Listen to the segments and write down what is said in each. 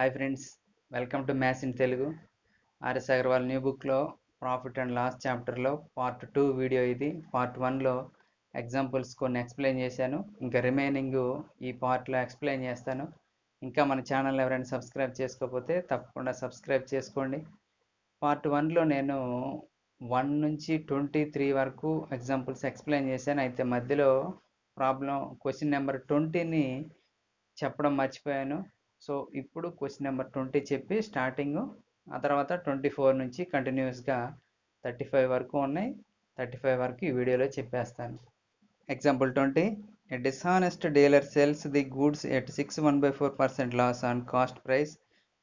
Hi friends, welcome to maths in Telugu. RS Agarwal new బుక్లో profit and loss చాప్టర్లో part 2 video ఇది. Part 1లో examples కొన్ని explain చేశాను. ఇంకా రిమైనింగ్ ఈ పార్ట్లో ఎక్స్ప్లెయిన్ చేస్తాను. ఇంకా మన ఛానల్ ఎవరైనా సబ్స్క్రైబ్ చేసుకోకపోతే తప్పకుండా సబ్స్క్రైబ్ చేసుకోండి. పార్ట్ 1లో నేను 1 నుంచి 23 వరకు ఎగ్జాంపుల్స్ ఎక్స్ప్లెయిన్ చేశాను. అయితే మధ్యలో క్వశ్చన్ నెంబర్ 20ని చెప్పడం మర్చిపోయాను. సో ఇప్పుడు క్వశ్చన్ నెంబర్ 20 చెప్పి స్టార్టింగ్, ఆ తర్వాత 24 నుంచి కంటిన్యూస్గా 35 వరకు ఉన్నాయి. 35 వరకు ఈ వీడియోలో చెప్పేస్తాను. Example 20. A dishonest dealer sells the goods at 6 1/4% loss on cost price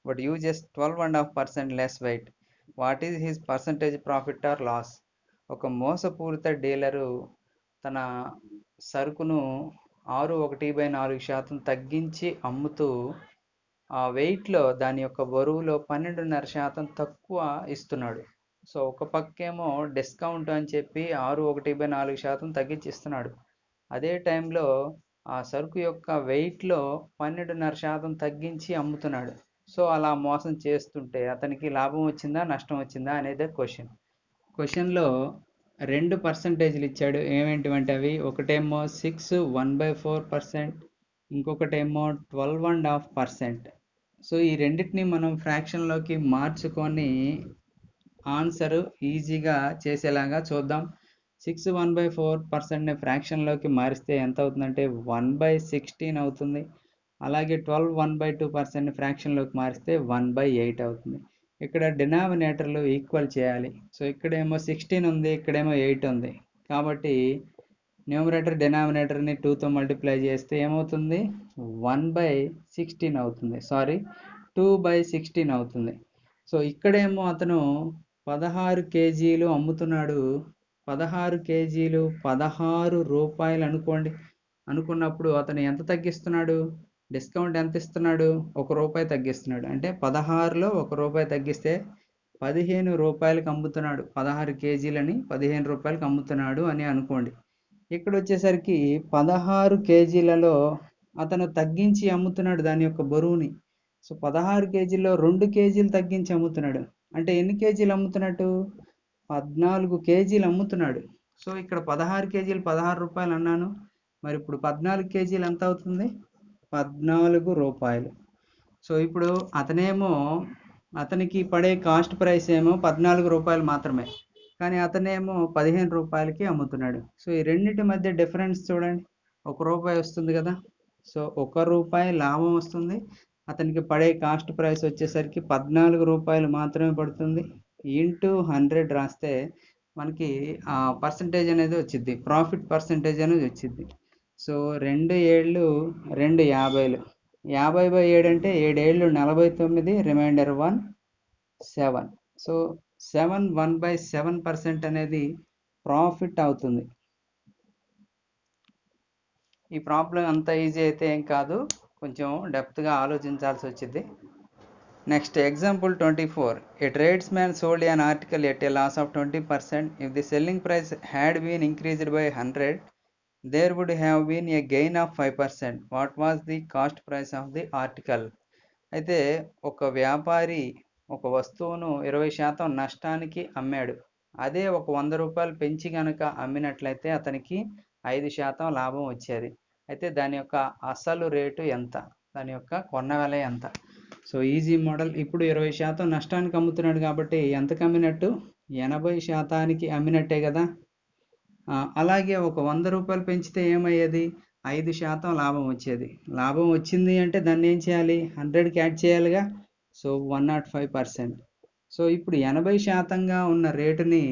but uses 12.5% less weight. What is his percentage profit or loss? ఒక మోసపూరిత డీలరు తన సరుకును 6.1/4% తగ్గించి అమ్ముతూ ఆ వెయిట్లో దాని యొక్క బరువులో 12.5% తక్కువ ఇస్తున్నాడు. సో ఒక పక్కేమో డిస్కౌంట్ అని చెప్పి 6.1/4% తగ్గించి ఇస్తున్నాడు. అదే టైంలో ఆ సరుకు యొక్క వెయిట్లో 12.5% తగ్గించి అమ్ముతున్నాడు. సో అలా మోసం చేస్తుంటే అతనికి లాభం వచ్చిందా నష్టం వచ్చిందా అనేది క్వశ్చన్లో 2 పర్సంటేజ్లు ఇచ్చాడు. ఏమేంటివంటే అవి, ఒకటేమో 6 1/4%, ఇంకొకటేమో 12.5%. సో ఈ రెండింటిని మనం ఫ్రాక్షన్లోకి మార్చుకొని ఆన్సర్ ఈజీగా చేసేలాగా చూద్దాం. 6 1/4%ని ఫ్రాక్షన్లోకి మారిస్తే ఎంత అవుతుందంటే 1/16 అవుతుంది. అలాగే 12 1/2%ని ఫ్రాక్షన్లోకి మారిస్తే 1/8 అవుతుంది. ఇక్కడ డినామినేటర్లు ఈక్వల్ చేయాలి. సో ఇక్కడేమో 16 ఉంది, ఇక్కడేమో 8 ఉంది. కాబట్టి న్యూమరేటర్ డినామినేటర్ని 2తో మల్టిప్లై చేస్తే ఏమవుతుంది, 1/16 అవుతుంది. 2/16 అవుతుంది. సో ఇక్కడేమో అతను 16 కేజీలు అమ్ముతున్నాడు. 16 కేజీలు 16 రూపాయలు అనుకున్నప్పుడు అతను ఎంత తగ్గిస్తున్నాడు, డిస్కౌంట్ ఎంత ఇస్తున్నాడు, 1 రూపాయి తగ్గిస్తున్నాడు. అంటే 16లో 1 రూపాయి తగ్గిస్తే 15 రూపాయలకి అమ్ముతున్నాడు. 16 కేజీలని 15 రూపాయలకి అమ్ముతున్నాడు అని అనుకోండి. ఇక్కడ వచ్చేసరికి 16 కేజీలలో అతను తగ్గించి అమ్ముతున్నాడు దాని యొక్క బరువుని. సో 16 కేజీల్లో 2 కేజీలు తగ్గించి అమ్ముతున్నాడు. అంటే ఎన్ని కేజీలు అమ్ముతున్నట్టు, 14 కేజీలు అమ్ముతున్నాడు. సో ఇక్కడ 16 కేజీలు 16 రూపాయలు అన్నాను. మరి ఇప్పుడు 14 కేజీలు ఎంత అవుతుంది, 14 రూపాయలు. సో ఇప్పుడు అతనికి పడే కాస్ట్ ప్రైస్ ఏమో 14 రూపాయలు మాత్రమే, కానీ అతనేమో 15 రూపాయలకి అమ్ముతున్నాడు. సో ఈ రెండింటి మధ్య డిఫరెన్స్ చూడండి, 1 రూపాయి వస్తుంది కదా. సో 1 రూపాయి లాభం వస్తుంది. అతనికి పడే కాస్ట్ ప్రైస్ వచ్చేసరికి 14 రూపాయలు మాత్రమే పడుతుంది. ఇంటూ 100 రాస్తే మనకి పర్సంటేజ్ అనేది వచ్చింది, ప్రాఫిట్ పర్సంటేజ్ అనేది వచ్చింది. సో 2 7 2 50. 50/7 అంటే 7 7 49, రిమైండర్ 1 7. సో 7 1/7% అనేది ప్రాఫిట్ అవుతుంది. ఈ ప్రాబ్లం అంత ఈజీ అయితే ఏం కాదు, కొంచెం డెప్త్గా ఆలోచించాల్సి వచ్చింది. Next example 24. A tradesman sold an article at a loss of 20%. If the selling price had been increased by 100, there would have been a gain of 5%. What was the cost price of the article? అయితే ఒక వ్యాపారి ఒక వస్తువును 20% నష్టానికి అమ్మాడు. అదే ఒక 100 రూపాయలు పెంచి కనుక అమ్మినట్లయితే అతనికి 5% లాభం వచ్చేది. అయితే దాని యొక్క అసలు రేటు ఎంత, దాని యొక్క కొన్న వెల ఎంత. So easy model. ఇప్పుడు 20% నష్టానికి అమ్ముతున్నాడు కాబట్టి ఎంతకు అమ్మినట్టు, 80%కి అమ్మినట్టే కదా. అలాగే ఒక 100 రూపాయలు పెంచితే ఏమయ్యేది, 5% లాభం వచ్చేది. లాభం వచ్చింది అంటే దాన్ని ఏం చేయాలి, 100కి యాడ్ చేయాలిగా. సో 105%. సో ఇప్పుడు 80%గా ఉన్న రేటుని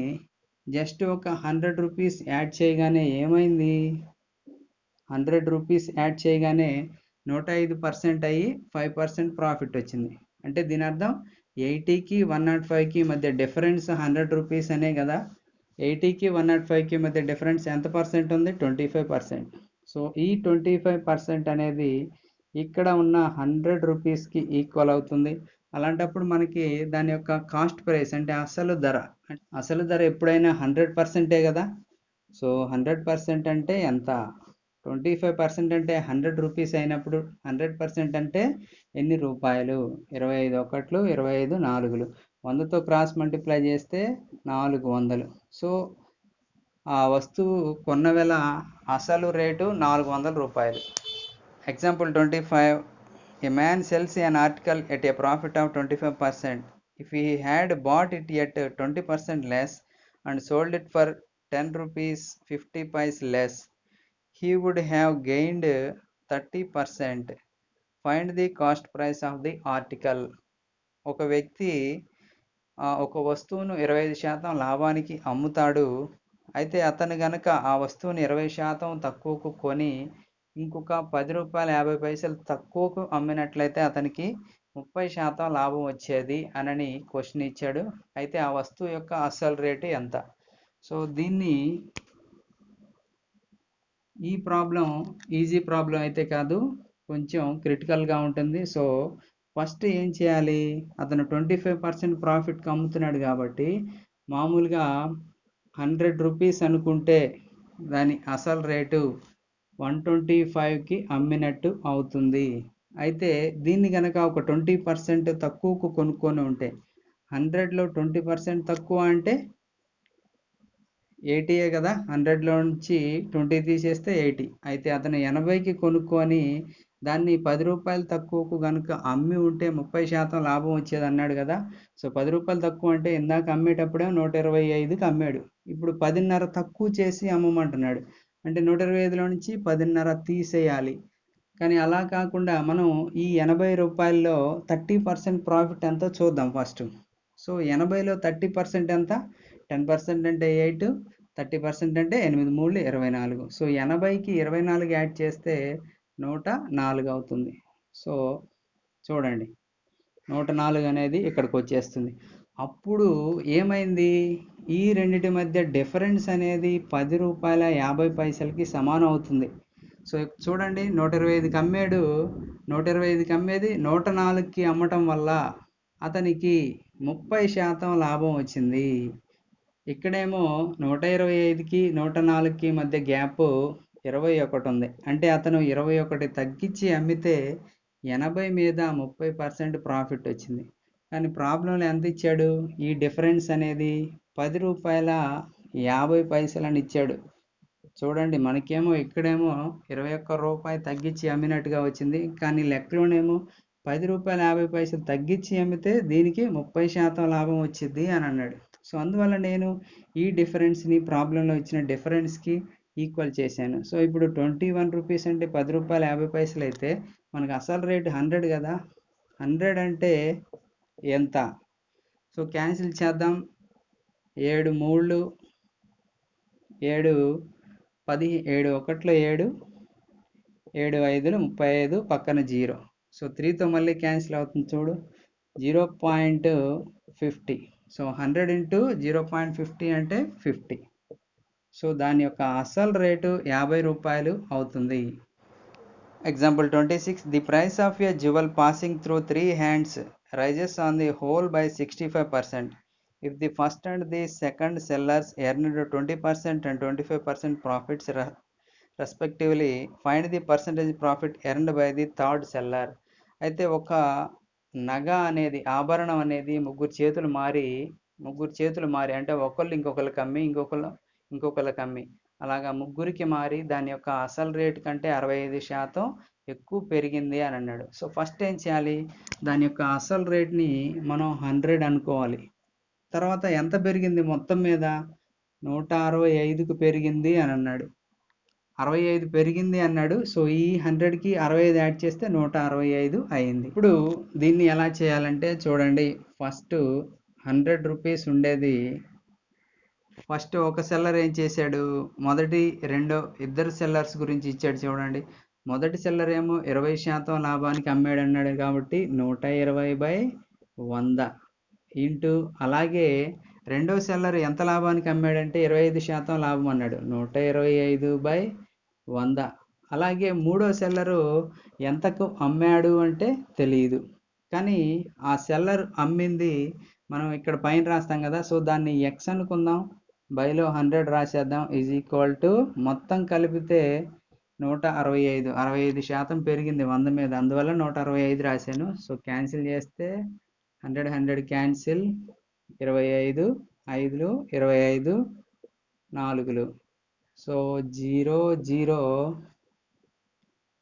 జస్ట్ ఒక 100 రూపీస్ యాడ్ చేయగానే ఏమైంది, 100 రూపీస్ యాడ్ చేయగానే 105% అయ్యి 5% ప్రాఫిట్ వచ్చింది. అంటే దీని అర్థం 80కి 105కి మధ్య డిఫరెన్స్ 100 రూపీస్ అనే కదా. 80కి 105కి మధ్య డిఫరెన్స్ ఎంత పర్సెంట్ ఉంది, 25%. సో ఈ 25% అనేది ఇక్కడ ఉన్న 100 రూపీస్కి ఈక్వల్ అవుతుంది. అలాంటప్పుడు మనకి దాని యొక్క కాస్ట్ ప్రైస్ అంటే అసలు ధర ఎప్పుడైనా 100%ఏ కదా. సో 100% అంటే ఎంత, 25% అంటే 100 రూపీస్ అయినప్పుడు 100% అంటే ఎన్ని రూపాయలు? 25 ఒకట్లు 25 నాలుగులు 100తో క్రాస్ మల్టిప్లై చేస్తే 400. సో ఆ వస్తువు కొన్న వేళ అసలు రేటు 400 రూపాయలు. Example 25. A man sells an article at a profit of 25%. If he had bought it at 20% less and sold it for 10 rupees 50 paise less, he would have gained 30%. Find the cost price of the article. ఒక వ్యక్తి ఒక వస్తువును 25% లాభానికి అమ్ముతాడు. అయితే అతను గనక ఆ వస్తువుని 20% తక్కువకు కొని ఇంకొక 10 రూపాయలు 50 పైసలు తక్కువకు అమ్మినట్లయితే అతనికి 30% లాభం వచ్చేది అనని క్వశ్చన్ ఇచ్చాడు. అయితే ఆ వస్తువు యొక్క అసలు రేటు ఎంత? సో దీన్ని ఈ ప్రాబ్లం ఈజీ ప్రాబ్లం అయితే కాదు, కొంచెం క్రిటికల్గా ఉంటుంది. సో ఫస్ట్ ఏం చేయాలి, అతను 25% ప్రాఫిట్కి అమ్ముతున్నాడు కాబట్టి మామూలుగా 100 రూపీస్ అనుకుంటే దాని అసలు రేటు 125కి అమ్మినట్టు అవుతుంది. అయితే దీన్ని కనుక ఒక 20% తక్కువకు కొనుక్కొని ఉంటే 100లో 20% తక్కువ అంటే 80 కదా, 100లో నుంచి 20 తీసేస్తే 80. అయితే అతను 80కి కొనుక్కొని దాన్ని 10 రూపాయలు తక్కువకు కనుక అమ్మి ఉంటే 30% లాభం వచ్చేది అన్నాడు కదా. సో 10 రూపాయలు తక్కువ అంటే ఇందాక అమ్మేటప్పుడే 125కి అమ్మాడు. ఇప్పుడు 10.5 తక్కువ చేసి అమ్మమంటున్నాడు. అంటే 125లో నుంచి 10.5 తీసేయాలి. కానీ అలా కాకుండా మనం ఈ 80 రూపాయల్లో 30% ప్రాఫిట్ ఎంతో చూద్దాం ఫస్ట్. సో 80లో 30% ఎంత? 10% అంటే 8, 30% అంటే 8 3 24. సో 80కి 24 యాడ్ చేస్తే 104 అవుతుంది. సో చూడండి 104 అనేది ఇక్కడికి వచ్చేస్తుంది. అప్పుడు ఏమైంది, ఈ రెండిటి మధ్య డిఫరెన్స్ అనేది 10 రూపాయల 50 పైసలకి సమానం అవుతుంది. సో చూడండి 125కి అమ్మాడు, 125కి అమ్మేది 104కి అమ్మటం వల్ల అతనికి 30% లాభం వచ్చింది. ఇక్కడేమో 125కి 104కి మధ్య గ్యాప్ 21 ఉంది. అంటే అతను 21 తగ్గించి అమ్మితే 80 మీద 30% ప్రాఫిట్ వచ్చింది. కానీ ప్రాబ్లంలో ఎంత ఇచ్చాడు, ఈ డిఫరెన్స్ అనేది 10 రూపాయల 50 పైసలని ఇచ్చాడు. చూడండి మనకేమో ఇక్కడేమో 21 రూపాయి తగ్గించి అమ్మినట్టుగా వచ్చింది. కానీ లెక్కలోనేమో 10 రూపాయల 50 పైసలు తగ్గించి అమ్మితే దీనికి 30% లాభం వచ్చింది అని అన్నాడు. సో అందువల్ల నేను ఈ డిఫరెన్స్ని ప్రాబ్లంలో ఇచ్చిన డిఫరెన్స్కి ఈక్వల్ చేశాను. సో ఇప్పుడు 21 రూపీస్ అంటే 10 రూపాయల 50 పైసలు అయితే మనకు అసలు రేటు 100 కదా. 100 అంటే ఎంత? సో క్యాన్సిల్ చేద్దాం. 7 3 7 10 7 ఒకట్లో 7 7 5 35 పక్కన 0. సో 3తో మళ్ళీ క్యాన్సిల్ అవుతుంది చూడు, 0.50. సో 100 ఇంటూ 0.50 అంటే 50. సో దాని యొక్క అసలు రేటు 50 రూపాయలు అవుతుంది. Example 26. The price of a jewel passing through 3 hands rises on the whole by 65%. If the first and the second sellers earned 20% and 25% profits respectively, find the percentage profit earned by the third seller. అయితే ఒక నగ అనేది, ఆభరణం అనేది ముగ్గురు చేతులు మారి అంటే ఒకళ్ళు ఇంకొకళ్ళకి అమ్మి ఇంకొకళ్ళకి అమ్మి అలాగా ముగ్గురికి మారి దాని యొక్క అసలు రేటు కంటే 65% ఎక్కువ పెరిగింది అని అన్నాడు. సో ఫస్ట్ ఏం చేయాలి, దాని యొక్క అసలు రేట్ని మనం 100 అనుకోవాలి. తర్వాత ఎంత పెరిగింది మొత్తం మీద, 165కు పెరిగింది అని అన్నాడు. 65 పెరిగింది అన్నాడు. సో ఈ 100కి 65 యాడ్ చేస్తే 165 అయింది. ఇప్పుడు దీన్ని ఎలా చేయాలంటే చూడండి, ఫస్ట్ 100 రూపీస్ ఉండేది. ఫస్ట్ ఒక సెల్లర్ ఏం చేశాడు, ఇద్దరు సెల్లర్స్ గురించి ఇచ్చాడు చూడండి. మొదటి సెల్లర్ ఏమో 20% లాభానికి అమ్మాడు అన్నాడు కాబట్టి 120/100 ఇంటూ, అలాగే రెండో సెల్లర్ ఎంత లాభానికి అమ్మాడంటే 25% లాభం అన్నాడు, 125/100. అలాగే మూడో సెల్లరు ఎంతకు అమ్మాడు అంటే తెలియదు, కానీ ఆ సెల్లర్ అమ్మింది మనం ఇక్కడ పైన రాస్తాం కదా. సో దాన్ని ఎక్స్ అనుకుందాం, బైలో 100 రాసేద్దాం, ఈజ్ ఈక్వల్ టు మొత్తం కలిపితే 165 పెరిగింది 100 మీద, అందువల్ల 165 రాశాను. సో క్యాన్సిల్ చేస్తే 100 క్యాన్సిల్, 25 5లు 25 4లు. సో 0 0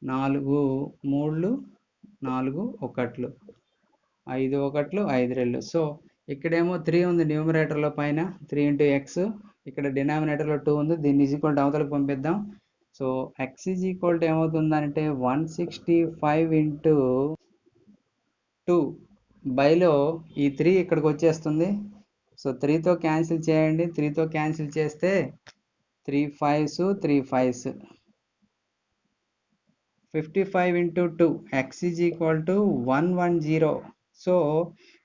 4 3లు 4 1లు 5 1లు 5 2. సో ఇక్కడేమో 3 ఉంది న్యూమరేటర్లో పైన, 3 × x. ఇక్కడ డినామినేటర్లో 2 ఉంది, దీన్ని ఈక్వల్ అవతలకు పంపిద్దాం. సో x ఏమవుతుందంటే 165 × 2 బైలో ఈ 3 ఇక్కడికి వచ్చేస్తుంది. సో 3తో క్యాన్సిల్ చేయండి, 3తో క్యాన్సిల్ చేస్తే 3 5s 3 5s 55 × 2 x = 110. సో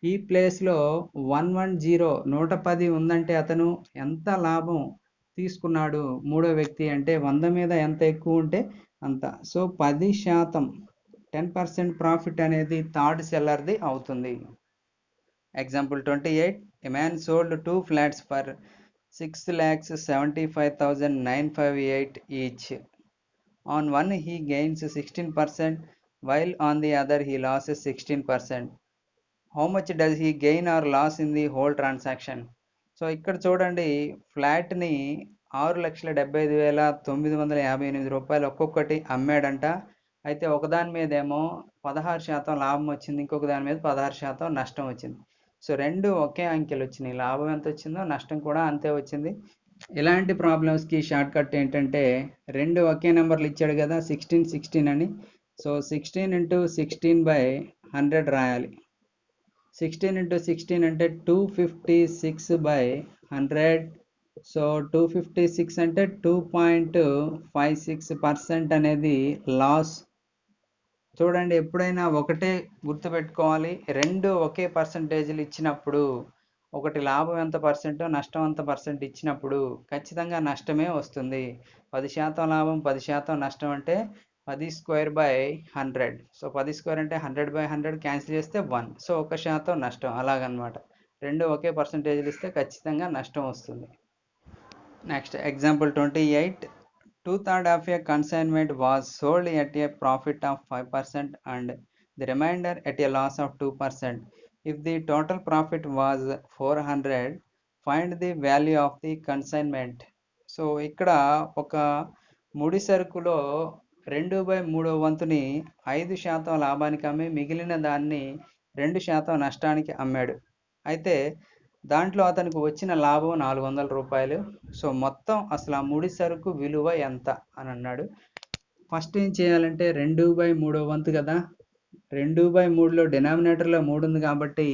ఈ ప్లేస్లో 110 110 ఉందంటే అతను ఎంత లాభం తీసుకున్నాడు మూడో వ్యక్తి అంటే 100 మీద ఎంత ఎక్కువ ఉంటే అంత. సో 10%, 10% ప్రాఫిట్ అనేది థర్డ్ సెల్లర్ది అవుతుంది. Example 28. A man sold 2 flats for 6,75,958 each. On one he gains 16%, while on the other he loses 16%. How much does he gain or loss in the whole transaction? So ఇక్కడ చూడండి, ఫ్లాట్ని 6,75,958 రూపాయలు ఒక్కొక్కటి అమ్మాడంట. అయితే ఒకదాని మీద ఏమో 16% లాభం వచ్చింది, ఇంకొక దాని మీద 16% నష్టం వచ్చింది. సో రెండు ఒకే అంకెలు వచ్చినాయి, లాభం ఎంత వచ్చిందో నష్టం కూడా అంతే వచ్చింది. ఇలాంటి ప్రాబ్లమ్స్కి షార్ట్ కట్ ఏంటంటే, రెండు ఒకే నెంబర్లు ఇచ్చాడు కదా 16 16 అని. సో 16 × 16/100 రాయాలి. 16 × 16 అంటే 256/100. సో 256 అంటే 2.56% అనేది లాస్. చూడండి, ఎప్పుడైనా ఒకటే గుర్తుపెట్టుకోవాలి, రెండు ఒకే పర్సంటేజ్లు ఇచ్చినప్పుడు, ఒకటి లాభం ఎంత పర్సెంటో నష్టం ఎంత పర్సెంట్ ఇచ్చినప్పుడు ఖచ్చితంగా నష్టమే వస్తుంది. 10% లాభం 10% నష్టం అంటే 10^2/100. సో 10² అంటే 100/100 క్యాన్సిల్ చేస్తే 1. సో 1% నష్టం, అలాగనమాట. రెండు ఒకే పర్సంటేజ్లు ఇస్తే ఖచ్చితంగా నష్టం వస్తుంది. Next example 28. 2/3 of a consignment was sold at a profit of 5% and the remainder at a loss of 2%. If the total profit was 400, find the value of the consignment. So ఇక్కడ ఒక ముడి సరుకులో 2/3 వంతుని 5% లాభానికి అమ్మి మిగిలిన దాన్ని 2% నష్టానికి అమ్మాడు. అయితే దాంట్లో అతనికి వచ్చిన లాభం 400 రూపాయలు. సో మొత్తం అసలు ఆ ముడి సరుకు విలువ ఎంత అని అన్నాడు. ఫస్ట్ ఏం చేయాలంటే 2/3 వంతు కదా, 2/3లో డినామినేటర్లో 3 ఉంది కాబట్టి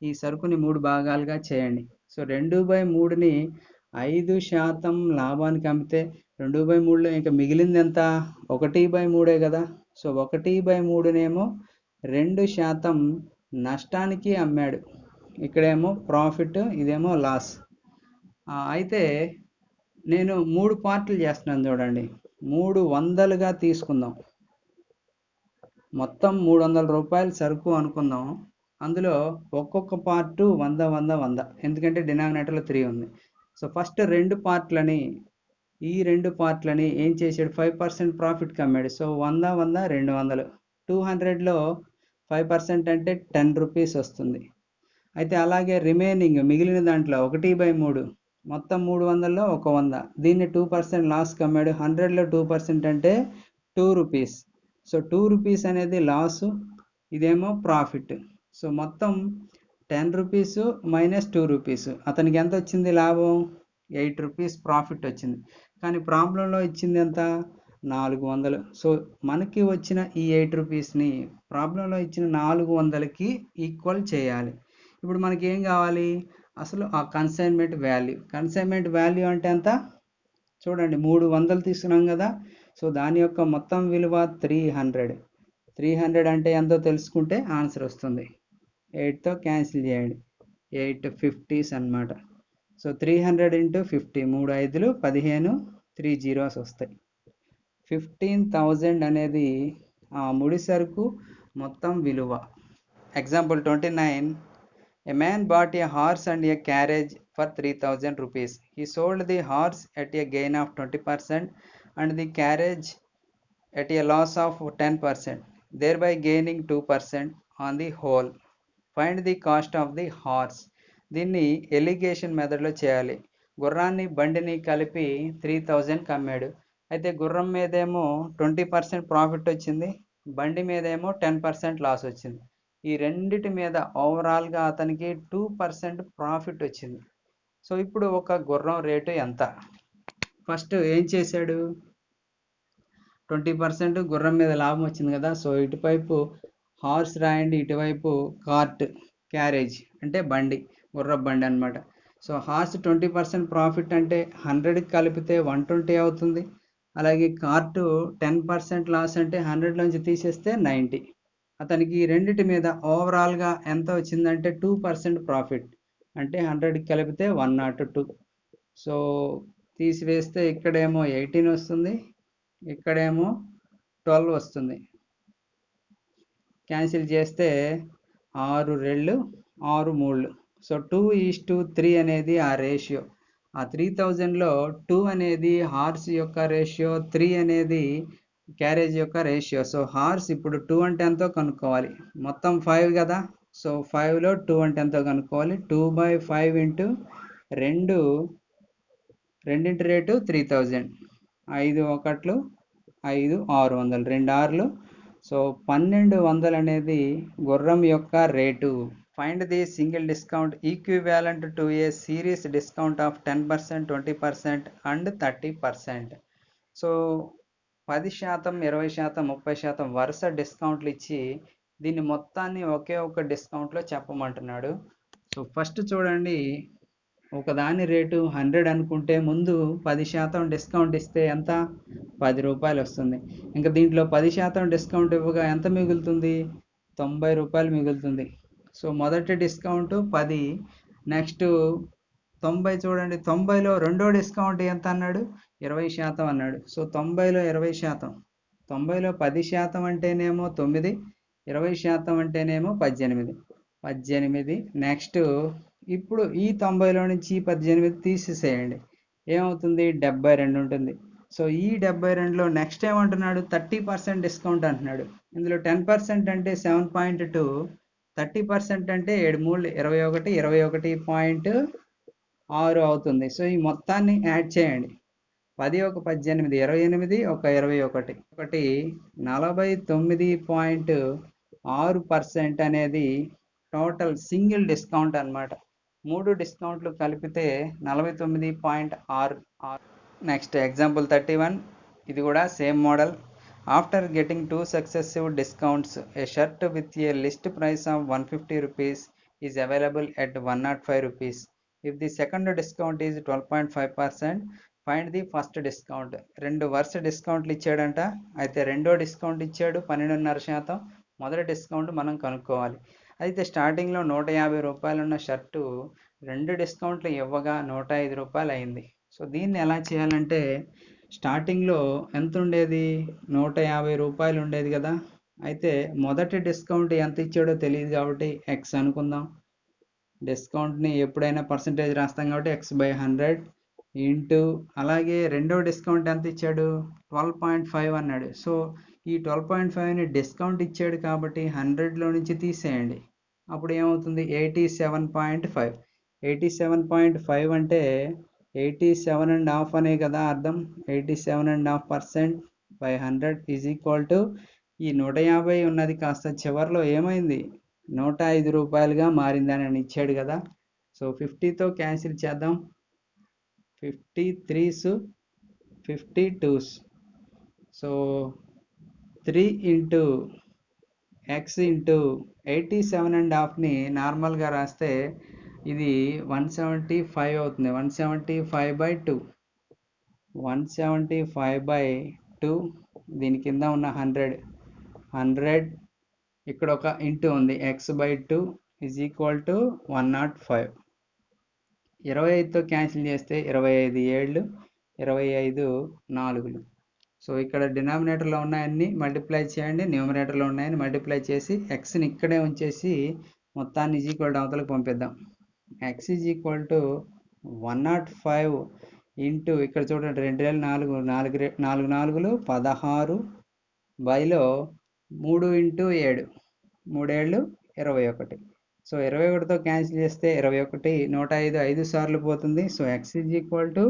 ఈ సరుకుని 3 భాగాలుగా చేయండి. సో 2/3ని 5% లాభానికి అమ్మితే 2/3లో ఇంకా మిగిలింది ఎంత, 1/3 కదా. సో 1/3నేమో 2% నష్టానికి అమ్మాడు. ఇక్కడేమో ప్రాఫిట్, ఇదేమో లాస్. అయితే నేను 3 పార్ట్లు చేస్తున్నాను చూడండి, 300గా తీసుకుందాం. మొత్తం 300 రూపాయలు సరుకు అనుకుందాం. అందులో ఒక్కొక్క పార్టు 100 100 100, ఎందుకంటే డినామినేటర్లో 3 ఉంది. సో ఫస్ట్ ఈ రెండు పార్ట్లని ఏం చేశాడు, 5% ప్రాఫిట్కి అమ్మాడు. సో 100 100 200, 200లో 5% అంటే 10 రూపీస్ వస్తుంది. అయితే అలాగే రిమైనింగ్ మిగిలిన దాంట్లో 1/3, మొత్తం 300లో 100, దీన్ని 2% లాస్కి అమ్మాడు. 100లో 2% అంటే 2 రూపీస్. సో 2 రూపీస్ అనేది లాసు, ఇదేమో ప్రాఫిట్. సో మొత్తం 10 రూపీస్ మైనస్ 2 రూపీస్, అతనికి ఎంత వచ్చింది లాభం, 8 రూపీస్ ప్రాఫిట్ వచ్చింది. కానీ ప్రాబ్లంలో ఇచ్చింది ఎంత, 400. సో మనకి వచ్చిన ఈ 8 రూపీస్ని ప్రాబ్లంలో ఇచ్చిన 400కి ఈక్వల్ చేయాలి. ఇప్పుడు మనకి ఏం కావాలి, అసలు ఆ కన్సైన్మెంట్ వాల్యూ అంటే ఎంత చూడండి, 300 తీసుకున్నాం కదా. సో దాని యొక్క మొత్తం విలువ 300 అంటే ఎంతో తెలుసుకుంటే ఆన్సర్ వస్తుంది. 8తో క్యాన్సిల్ చేయండి, 850s అన్నమాట. సో 300 × 50, 3 5లు 15, 3 zeros వస్తాయి. 15,000 అనేది ఆ ముడి సరుకు మొత్తం విలువ. Example 29. A man bought a horse and a carriage for 3,000 rupees. He sold the horse at a gain of 20% and the carriage at a loss of 10%, thereby gaining 2% on the whole. Find the cost of the horse. దీన్ని allegation మెథడ్లో చేయాలి. గుర్రాన్ని బండిని కలిపి 3000కి అమ్మాడు. అయితే గుర్రం మీదేమో 20% profit వచ్చింది, బండి మీదేమో 10% లాస్ వచ్చింది. ఈ రెండిటి మీద ఓవరాల్గా అతనికి 2% ప్రాఫిట్ వచ్చింది. సో ఇప్పుడు ఒక గుర్రం రేటు ఎంత? ఫస్ట్ ఏం చేశాడు, 20% గుర్రం మీద లాభం వచ్చింది కదా. సో ఇటువైపు హార్స్ రాయండి, ఇటువైపు కార్ట్ క్యారేజ్ అంటే బండి, గుర్రపు బండి అనమాట. సో హార్స్ 20% ప్రాఫిట్ అంటే 100కి కలిపితే 120 అవుతుంది. అలాగే కార్టు 10% లాస్ అంటే 100లోంచి తీసేస్తే 90. అతనికి ఈ రెండిటి మీద ఓవరాల్గా ఎంత వచ్చిందంటే 2% ప్రాఫిట్, అంటే 100కి కలిపితే 102. సో తీసివేస్తే ఇక్కడేమో 18 వస్తుంది, ఇక్కడేమో 12 వస్తుంది. క్యాన్సిల్ చేస్తే 6 2 6 3. సో 2:3 అనేది ఆ రేషియో. ఆ 3000లో 2 అనేది హార్స్ యొక్క రేషియో, 3 అనేది క్యారేజ్ యొక్క రేషియో. సో హార్స్ ఇప్పుడు 2 అంటే ఎంతో కనుక్కోవాలి. మొత్తం 5 కదా. సో 5లో 2 అంటే ఎంతో కనుక్కోవాలి. 2/5 ఇంటూ రెండింటి రేటు 3000. 5 1 5 600, 2 6. సో 1200 అనేది గుర్రం యొక్క rate. Find the single discount equivalent to A series discount of 10%, 20% and 30%. So 10%, 20%, 30% వరుస డిస్కౌంట్లు ఇచ్చి దీన్ని మొత్తాన్ని ఒకే ఒక డిస్కౌంట్లో చెప్పమంటున్నాడు. సో ఫస్ట్ చూడండి, ఒకదాని రేటు 100 అనుకుంటే ముందు 10% డిస్కౌంట్ ఇస్తే ఎంత, 10 రూపాయలు వస్తుంది. ఇంకా దీంట్లో 10% డిస్కౌంట్ ఇవ్వగా ఎంత మిగులుతుంది, 90 రూపాయలు మిగులుతుంది. సో మొదటి డిస్కౌంట్ 10, నెక్స్ట్ 90. చూడండి, 90లో రెండో డిస్కౌంట్ ఎంత అన్నాడు, 20% అన్నాడు. సో 90లో 20%, 90లో 10% అంటేనేమో 9, 20% అంటేనేమో 18. నెక్స్ట్ ఇప్పుడు ఈ 90లో నుంచి 18 తీసేసేయండి, ఏమవుతుంది, 72 ఉంటుంది. సో ఈ 72లో నెక్స్ట్ ఏమంటున్నాడు, 30% డిస్కౌంట్ అంటున్నాడు. ఇందులో 10% అంటే 7.2, 30% అంటే 7 3 21, 21.6 అవుతుంది. సో ఈ మొత్తాన్ని యాడ్ చేయండి. 10 1 18, 28 1 21, 49.6% అనేది టోటల్ సింగిల్ డిస్కౌంట్ అన్నమాట. 3 డిస్కౌంట్లు కలిపితే 49.6. నెక్స్ట్ ఎగ్జాంపుల్ 31, ఇది కూడా same model. After getting 2 successive discounts, a shirt with a list price of 150 rupees is available at 105 rupees. If the second discount is 12.5%, find the first discount. 2 వరుస డిస్కౌంట్లు ఇచ్చాడంట. అయితే రెండో discount ఇచ్చాడు 12.5%. మొదటి డిస్కౌంట్ మనం కనుక్కోవాలి. అయితే స్టార్టింగ్లో 150 రూపాయలు ఉన్న షర్టు 2 డిస్కౌంట్లు ఇవ్వగా 105 రూపాయలు అయింది. సో దీన్ని ఎలా చేయాలంటే, స్టార్టింగ్లో ఎంత ఉండేది, 150 రూపాయలు ఉండేది కదా. అయితే మొదటి డిస్కౌంట్ ఎంత ఇచ్చాడో తెలియదు కాబట్టి ఎక్స్ అనుకుందాం. డిస్కౌంట్ని ఎప్పుడైనా పర్సంటేజ్ రాస్తాం కాబట్టి x/100 ఇంటూ, అలాగే రెండో డిస్కౌంట్ ఎంత ఇచ్చాడు, 12.5 అన్నాడు. సో ఈ 12.5ని డిస్కౌంట్ ఇచ్చాడు కాబట్టి 100లో నుంచి తీసేయండి. అప్పుడు ఏమవుతుంది, 87.5. 87.5 అంటే 87.5 అనే కదా అర్థం. 87.5% by 100 ఈజ్ ఈక్వల్ టు, ఈ 150 ఉన్నది కాస్త చివరిలో ఏమైంది, 105 రూపాయలుగా మారిందని అని ఇచ్చాడు కదా. సో 50తో క్యాన్సిల్ చేద్దాం. 53s 52s. So 3 into x into 87.5ని నార్మల్గా రాస్తే ఇది 175 అవుతుంది. 175/2, 175/2. దీని కింద ఉన్న 100 ఇక్కడ ఒక ఇంటూ ఉంది, x/2 ఈజ్ ఈక్వల్ టు 105. 25తో క్యాన్సిల్ చేస్తే 25 7, 25 4. సో ఇక్కడ డినామినేటర్లో ఉన్నాయన్నీ మల్టిప్లై చేయండి, న్యూమరేటర్లో ఉన్నాయని మల్టిప్లై చేసి ఎక్స్ని ఇక్కడే ఉంచేసి మొత్తాన్ని ఈజ్ ఈక్వల్ టు అవతలకు పంపిద్దాం. X is equal to 105 into, ఇక్కడ చూడండి 2 4 4 4 16, బైలో 3 ఇంటూ 7 3 21. సో 21తో క్యాన్సిల్ చేస్తే 21 105 5 సార్లు పోతుంది. So x is equal to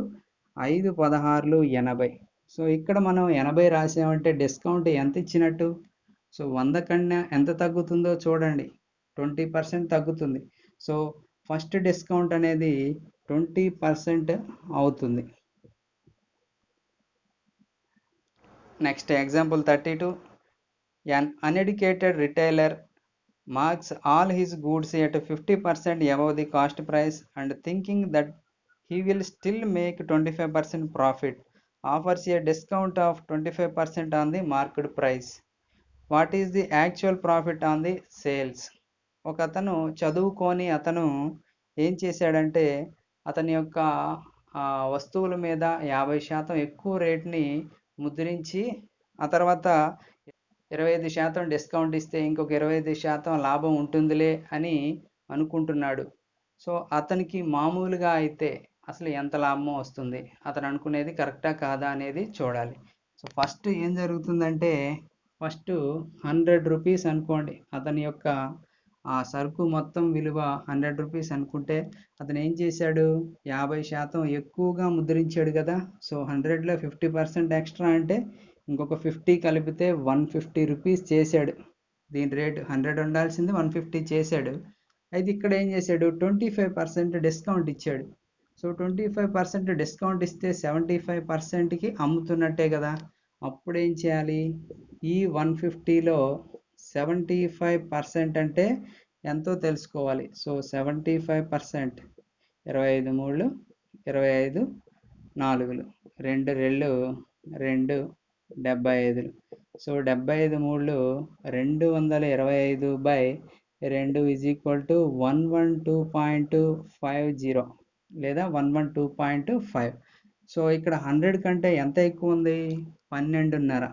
5 16 80. So ఇక్కడ మనం 80 రాసామంటే డిస్కౌంట్ ఎంత ఇచ్చినట్టు? సో 100 కన్నా ఎంత తగ్గుతుందో చూడండి, 20% తగ్గుతుంది. సో ఫస్ట్ డిస్కౌంట్ అనేది 20% అవుతుంది. Next example 32. An uneducated retailer marks all his goods at 50% above the cost price and thinking that he will still make 25% profit, offers a discount of 25% on the market price. What is the actual profit on the sales? ఒక అతను చదువుకొని అతను ఏం చేశాడంటే అతని యొక్క వస్తువుల మీద 50% ఎక్కువ రేట్ని ముద్రించి ఆ తర్వాత 25% డిస్కౌంట్ ఇస్తే ఇంకొక 25% లాభం ఉంటుందిలే అని అనుకుంటున్నాడు. సో అతనికి మామూలుగా అయితే అసలు ఎంత లాభం వస్తుంది, అతను అనుకునేది కరెక్టా కాదా అనేది చూడాలి. సో ఫస్ట్ ఏం జరుగుతుందంటే ఫస్ట్ 100 రూపీస్ అనుకోండి, అతని యొక్క ఆ సరుకు మొత్తం విలువ 100 రూపీస్ అనుకుంటే అతను ఏం చేశాడు, 50% ఎక్కువగా ముద్రించాడు కదా. సో 100లో 50% ఎక్స్ట్రా అంటే ఇంకొక 50 కలిపితే 150 రూపీస్ చేశాడు. దీని రేటు 100 ఉండాల్సింది 150 చేశాడు. అయితే ఇక్కడ ఏం చేశాడు, 25% డిస్కౌంట్ ఇచ్చాడు. సో 25% డిస్కౌంట్ ఇస్తే 75%కి అమ్ముతున్నట్టే కదా. అప్పుడు ఏం చేయాలి, ఈ 150లో 75% అంటే ఎంతో తెలుసుకోవాలి. So 75%, 25 3 25 4 2 2 2 75. So 75 3 225 by 2 is equal to 112.50 లేదా 112.5. సో ఇక్కడ 100 కంటే ఎంత ఎక్కువ ఉంది, 12.5.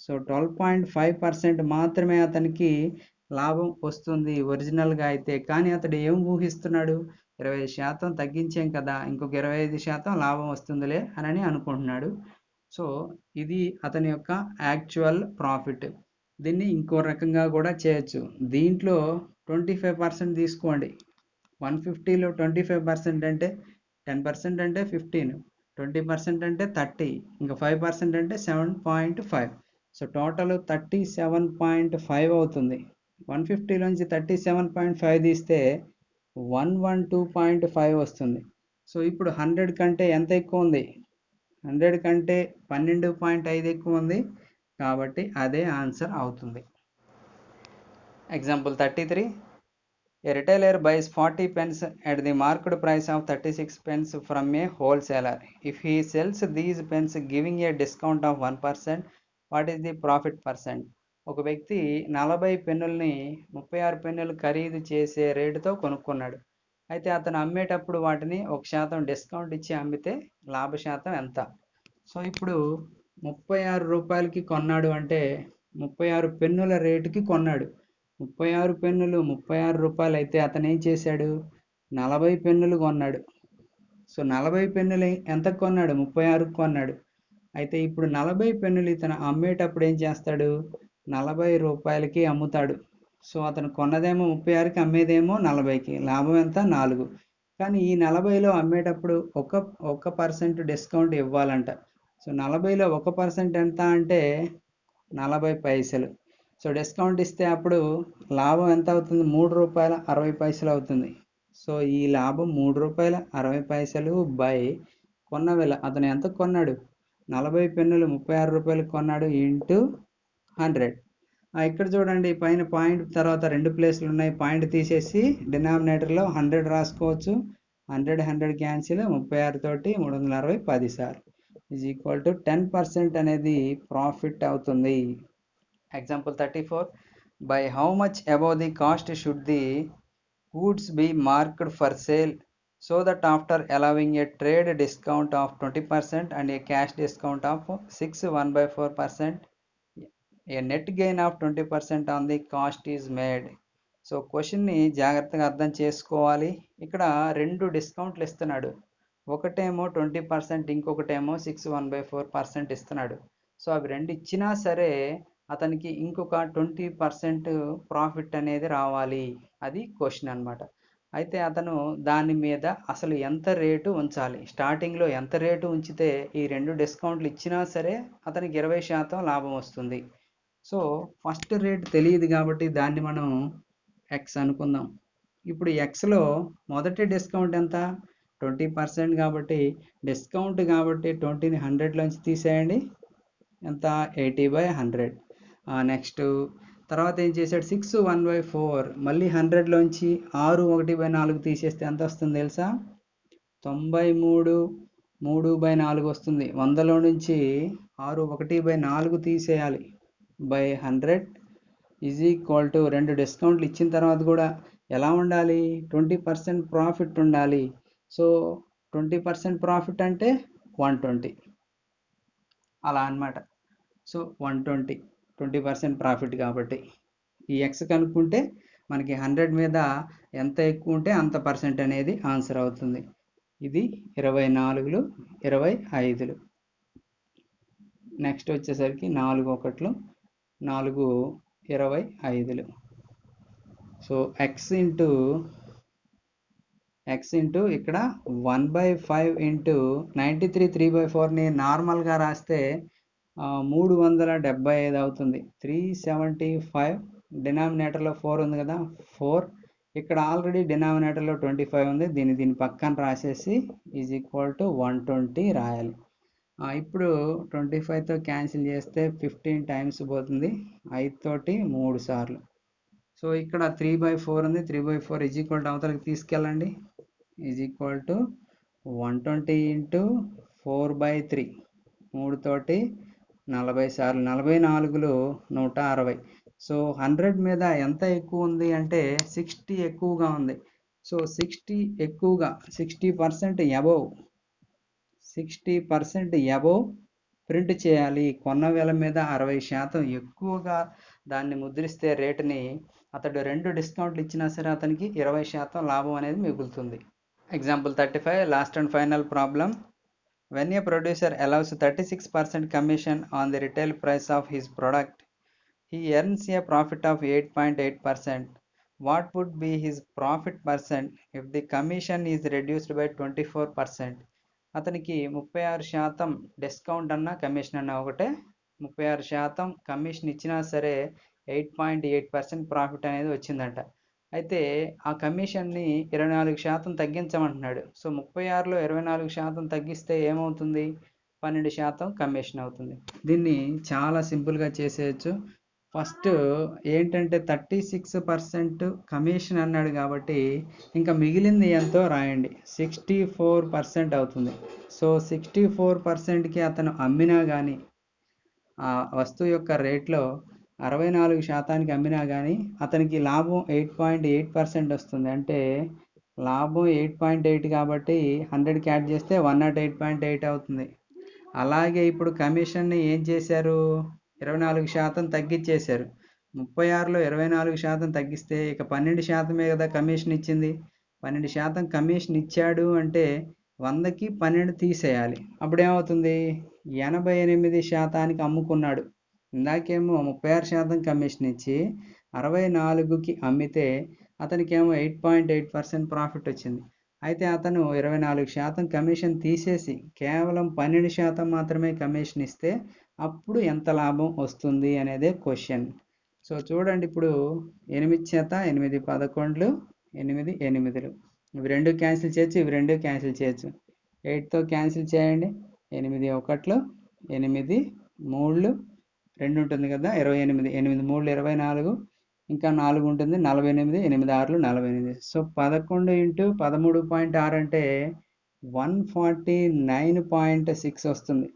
సో 12.5% మాత్రమే అతనికి లాభం వస్తుంది ఒరిజినల్గా అయితే. కానీ అతడు ఏం ఊహిస్తున్నాడు, 25% తగ్గించాం కదా, ఇంకొక 25% లాభం వస్తుందిలే అని అనుకుంటున్నాడు. సో ఇది అతని యొక్క యాక్చువల్ ప్రాఫిట్. దీన్ని ఇంకో రకంగా కూడా చేయొచ్చు. దీంట్లో 25% తీసుకోండి. 150లో 25% అంటే 10% అంటే 15, 20% అంటే 30, ఇంకా 5% అంటే 7.5. సో టోటల్ 37.5 అవుతుంది. 150లోంచి 37.5 తీస్తే 112.5 వస్తుంది. సో ఇప్పుడు 100 కంటే ఎంత ఎక్కువ ఉంది, 100 కంటే 12.5 ఎక్కువ ఉంది, కాబట్టి అదే ఆన్సర్ అవుతుంది. Example 33. A retailer buys 40 pens at the market price of 36 pence from a wholesaler. If he sells these pens giving a discount of 1%, what is the profit percent? ఒక వ్యక్తి 40 పెన్నుల్ని 36 పెన్నులు ఖరీదు చేసే రేటుతో కొనుక్కున్నాడు. అయితే అతను అమ్మేటప్పుడు వాటిని 1% డిస్కౌంట్ ఇచ్చి అమ్మితే లాభశాతం ఎంత? సో ఇప్పుడు 36 రూపాయలకి కొన్నాడు అంటే 36 పెన్నుల రేటుకి కొన్నాడు. 36 పెన్నులు 36 రూపాయలు అయితే అతను ఏం చేశాడు, 40 పెన్నులు కొన్నాడు. సో 40 పెన్నులు ఎంత కొన్నాడు, 36కి కొన్నాడు. అయితే ఇప్పుడు 40 పెన్నులు ఇతను అమ్మేటప్పుడు ఏం చేస్తాడు, 40 రూపాయలకి అమ్ముతాడు. సో అతను కొన్నదేమో 36కి, అమ్మేదేమో 40కి, లాభం ఎంత, 4. కానీ ఈ 40లో అమ్మేటప్పుడు 1% డిస్కౌంట్ ఇవ్వాలంట. సో 40లో 1% ఎంత అంటే 40 పైసలు. సో డిస్కౌంట్ ఇస్తే అప్పుడు లాభం ఎంత అవుతుంది, 3 రూపాయల 60 పైసలు అవుతుంది. సో ఈ లాభం 3 రూపాయల 60 పైసలు బై కొన్న వేళ అతను ఎంత కొన్నాడు, 40 పెన్నులు 36 రూపాయలకు కొన్నాడు ఇంటూ 100. ఇక్కడ చూడండి, పైన పాయింట్ తర్వాత 2 ప్లేస్లు ఉన్నాయి. పాయింట్ తీసేసి డినామినేటర్లో 100 రాసుకోవచ్చు. 100 క్యాన్సిల్, 36 తోటి 360 10 సార్లు ఈజ్ ఈక్వల్ టు 10% అనేది ప్రాఫిట్ అవుతుంది. Example 34. By how much above the cost should the goods be marked for sale so that after allowing a trade discount of 20% and a cash discount of 6 1/4%, a net gain of 20% on the cost is made? So క్వశ్చన్ని జాగ్రత్తగా అర్థం చేసుకోవాలి. ఇక్కడ 2 డిస్కౌంట్లు ఇస్తున్నాడు. ఒకటేమో 20%, ఇంకొకటేమో 6 1/4% ఇస్తున్నాడు. So అవి 2 ఇచ్చినా సరే అతనికి ఇంకొక 20% ప్రాఫిట్ అనేది రావాలి. అది క్వశ్చన్ అనమాట. అయితే అతను దాని మీద అసలు ఎంత రేటు ఉంచాలి, స్టార్టింగ్లో ఎంత రేటు ఉంచితే ఈ 2 డిస్కౌంట్లు ఇచ్చినా సరే అతనికి 20% లాభం వస్తుంది. సో ఫస్ట్ రేట్ తెలియదు కాబట్టి దాన్ని మనం ఎక్స్ అనుకుందాం. ఇప్పుడు ఎక్స్లో మొదటి డిస్కౌంట్ ఎంత, 20% కాబట్టి డిస్కౌంట్ కాబట్టి 20ని 100లోంచి తీసేయండి, ఎంత 80/100. నెక్స్ట్ తర్వాత ఏం చేశాడు, 6 1/4 మళ్ళీ 100లోంచి 6 1/4 తీసేస్తే ఎంత వస్తుంది తెలుసా, 93 3/4 వస్తుంది. 100లో నుంచి 6 1/4 తీసేయాలి బై 100 ఈజ్ ఈక్వల్ టు 2 డిస్కౌంట్లు ఇచ్చిన తర్వాత కూడా ఎలా ఉండాలి, 20% ప్రాఫిట్ ఉండాలి. సో 20% ప్రాఫిట్ అంటే 120 అలా అన్నమాట. సో 120 20% ప్రాఫిట్ కాబట్టి ఈ ఎక్స్ కనుక్కుంటే మనకి 100 మీద ఎంత ఎక్కువ ఉంటే అంత పర్సెంట్ అనేది ఆన్సర్ అవుతుంది. ఇది 24లు 25లు. నెక్స్ట్ వచ్చేసరికి 4 1లు 4 25లు. సో ఎక్స్ ఇంటూ ఇక్కడ 1/5 ఇంటూ 93 3/4ని నార్మల్గా రాస్తే 375 అవుతుంది. 375 డినామినేటర్లో 4 ఉంది కదా, 4 ఇక్కడ ఆల్రెడీ డినామినేటర్లో 25 ఉంది, దీని పక్కన రాసేసి ఈజ్ ఈక్వల్ టు 120 రాయాలి. ఇప్పుడు 25తో క్యాన్సిల్ చేస్తే 15 టైమ్స్ పోతుంది, 5 తోటి 3 సార్లు. సో ఇక్కడ 3/4 ఉంది, 3/4 ఈజ్ ఈక్వల్ టు అవతలకి తీసుకెళ్ళండి, ఈజ్ ఈక్వల్ టు 120 ఇంటూ 4/3 3 తోటి 40 సార్లు, 44లు 160. సో 100 మీద ఎంత ఎక్కువ ఉంది అంటే 60 ఎక్కువగా ఉంది. సో 60 ఎక్కువగా 60% అబోవ్ 60% అబోవ్ ప్రింట్ చేయాలి. కొన్న వేల మీద 60% ఎక్కువగా దాన్ని ముద్రిస్తే రేటుని అతడు 2 డిస్కౌంట్లు ఇచ్చినా సరే అతనికి 20% లాభం అనేది మిగులుతుంది. Example 35 last and final problem. When a producer allows 36% commission on the retail price of his product, he earns a profit of 8.8%. What would be his profit percent if the commission is reduced by 24%? అతనికి 36% discount అన్నా commission అన్నా ఒకటే, 36% commission ఇచ్చినా సరే 8.8% profit అనేది వచ్చిందంట. అయితే ఆ కమిషన్ని 24% తగ్గించమంటున్నాడు. సో 36లో 24% తగ్గిస్తే ఏమవుతుంది, 12% కమిషన్ అవుతుంది. దీన్ని చాలా సింపుల్గా చేసేయచ్చు. ఫస్ట్ ఏంటంటే 36% కమిషన్ అన్నాడు కాబట్టి ఇంకా మిగిలింది ఎంతో రాయండి, 64% అవుతుంది. సో 64%కి అతను అమ్మినా కానీ ఆ వస్తువు యొక్క రేట్లో 64%కి అమ్మినా కానీ అతనికి లాభం 8.8% వస్తుంది. అంటే లాభం 8.8 కాబట్టి 100కి యాడ్ చేస్తే 108.8 అవుతుంది. అలాగే ఇప్పుడు కమిషన్ని ఏం చేశారు, 24% తగ్గించేశారు. 36లో 24% తగ్గిస్తే ఇక 12%మే కదా కమిషన్ ఇచ్చింది. 12% కమిషన్ ఇచ్చాడు అంటే 100కి 12 తీసేయాలి. అప్పుడేమవుతుంది, 88%కి అమ్ముకున్నాడు. ఇందాకేమో 36% కమిషన్ ఇచ్చి 64కి అమ్మితే అతనికేమో 8.8% ప్రాఫిట్ వచ్చింది. అయితే అతను 24% కమిషన్ తీసేసి కేవలం 12% మాత్రమే కమిషన్ ఇస్తే అప్పుడు ఎంత లాభం వస్తుంది అనేదే క్వశ్చన్. సో చూడండి, ఇప్పుడు 8 చేత 8 11లు 8 8లు, ఇవి 2 క్యాన్సిల్ చేయొచ్చు, ఇవి 2 క్యాన్సిల్ చేయొచ్చు. 8తో క్యాన్సిల్ చేయండి, 8 1లు 8 3లు 2 ఉంటుంది కదా, 28, 8 3లు 24, ఇంకా 4 ఉంటుంది 48, 8 6లు 48. సో 11 ఇంటూ 13.6 అంటే 149.6 వస్తుంది.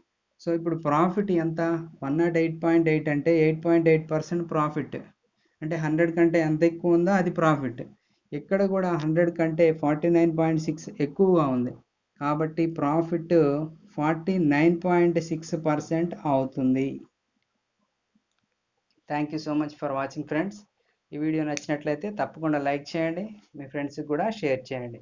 సో ఇప్పుడు ప్రాఫిట్ ఎంత, 108.8 అంటే 8.8% ప్రాఫిట్. అంటే 100 కంటే ఎంత ఎక్కువ ఉందో అది ప్రాఫిట్. ఇక్కడ కూడా 100 కంటే 49.6 ఎక్కువగా ఉంది కాబట్టి ప్రాఫిట్ 49.6% అవుతుంది. Thank you so much for watching friends. ఈ వీడియో నచ్చినట్లయితే తప్పకుండా లైక్ చేయండి, మీ ఫ్రెండ్స్కి కూడా షేర్ చేయండి.